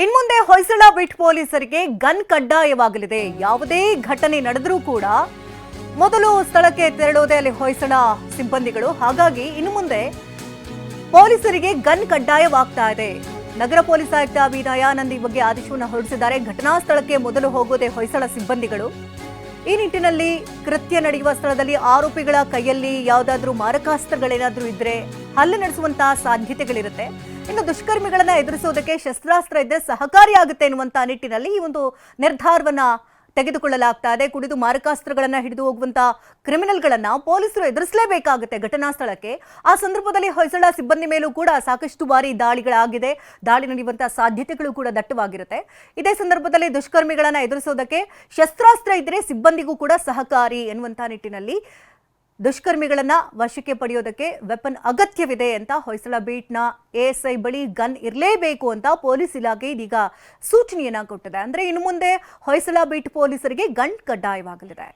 ಇನ್ಮುಂದೆ ಹೊಯ್ಸಳ ಬೀಟ್ ಪೊಲೀಸರಿಗೆ ಗನ್ ಕಡ್ಡಾಯವಾಗಲಿದೆ. ಯಾವುದೇ ಘಟನೆ ನಡೆದರೂ ಕೂಡ ಮೊದಲು ಸ್ಥಳಕ್ಕೆ ತೆರಳುವುದೇ ಅಲ್ಲಿ ಹೊಯ್ಸಳ ಸಿಬ್ಬಂದಿಗಳು. ಹಾಗಾಗಿ ಇನ್ನು ಮುಂದೆ ಪೊಲೀಸರಿಗೆ ಗನ್ ಕಡ್ಡಾಯವಾಗ್ತಾ ಇದೆ. ನಗರ ಪೊಲೀಸ್ ಆಯುಕ್ತ ವಿ ದಯಾನಂದ್ ಈ ಬಗ್ಗೆ ಆದೇಶವನ್ನು ಹೊರಡಿಸಿದ್ದಾರೆ. ಘಟನಾ ಸ್ಥಳಕ್ಕೆ ಮೊದಲು ಹೋಗೋದೇ ಹೊಯ್ಸಳ ಸಿಬ್ಬಂದಿಗಳು. ಈ ನಿಟ್ಟಿನಲ್ಲಿ ಕೃತ್ಯ ನಡೆಯುವ ಸ್ಥಳದಲ್ಲಿ ಆರೋಪಿಗಳ ಕೈಯಲ್ಲಿ ಯಾವುದಾದ್ರೂ ಮಾರಕಾಸ್ತ್ರಗಳೇನಾದ್ರೂ ಇದ್ರೆ ಹಲ್ಲೆ ನಡೆಸುವಂತಹ ಸಾಧ್ಯತೆಗಳಿರುತ್ತೆ. ಇನ್ನು ದುಷ್ಕರ್ಮಿಗಳನ್ನ ಎದುರಿಸೋದಕ್ಕೆ ಶಸ್ತ್ರಾಸ್ತ್ರ ಇದ್ದರೆ ಸಹಕಾರಿಯಾಗುತ್ತೆ ಎನ್ನುವಂತ ನಿಟ್ಟಿನಲ್ಲಿ ಈ ಒಂದು ನಿರ್ಧಾರವನ್ನ ತೆಗೆದುಕೊಳ್ಳಲಾಗ್ತಾ ಇದೆ. ಕುಡಿದು ಮಾರಕಾಸ್ತ್ರಗಳನ್ನ ಹಿಡಿದು ಹೋಗುವಂತ ಕ್ರಿಮಿನಲ್ಗಳನ್ನ ಪೊಲೀಸರು ಎದುರಿಸಲೇಬೇಕಾಗುತ್ತೆ ಘಟನಾ ಸ್ಥಳಕ್ಕೆ. ಆ ಸಂದರ್ಭದಲ್ಲಿ ಹೊಯ್ಸಳ ಸಿಬ್ಬಂದಿ ಮೇಲೂ ಕೂಡ ಸಾಕಷ್ಟು ಬಾರಿ ದಾಳಿಗಳಾಗಿದೆ. ದಾಳಿ ನಡೆಯುವಂತಹ ಸಾಧ್ಯತೆಗಳು ಕೂಡ ದಟ್ಟವಾಗಿರುತ್ತೆ. ಇದೇ ಸಂದರ್ಭದಲ್ಲಿ ದುಷ್ಕರ್ಮಿಗಳನ್ನ ಎದುರಿಸೋದಕ್ಕೆ ಶಸ್ತ್ರಾಸ್ತ್ರ ಇದ್ದರೆ ಸಿಬ್ಬಂದಿಗೂ ಕೂಡ ಸಹಕಾರಿ ಎನ್ನುವಂತ ನಿಟ್ಟಿನಲ್ಲಿ ದುಷ್ಕರ್ಮಿಗಳನ್ನ ವಶಕ್ಕೆ ಪಡೆಯೋದಕ್ಕೆ ವೆಪನ್ ಅಗತ್ಯವಿದೆ ಅಂತ ಹೊಯ್ಸಳ ಬೀಟ್ನ ಎಎಸ್ಐ ಬಳಿ ಗನ್ ಇರಲೇಬೇಕು ಅಂತ ಪೊಲೀಸ್ ಇಲಾಖೆ ಇದೀಗ ಸೂಚನೆಯನ್ನ ಕೊಟ್ಟಿದೆ. ಅಂದ್ರೆ ಇನ್ನು ಮುಂದೆ ಹೊಯ್ಸಳ ಬೀಟ್ ಪೊಲೀಸರಿಗೆ ಗನ್ ಕಡ್ಡಾಯವಾಗಲಿದೆ.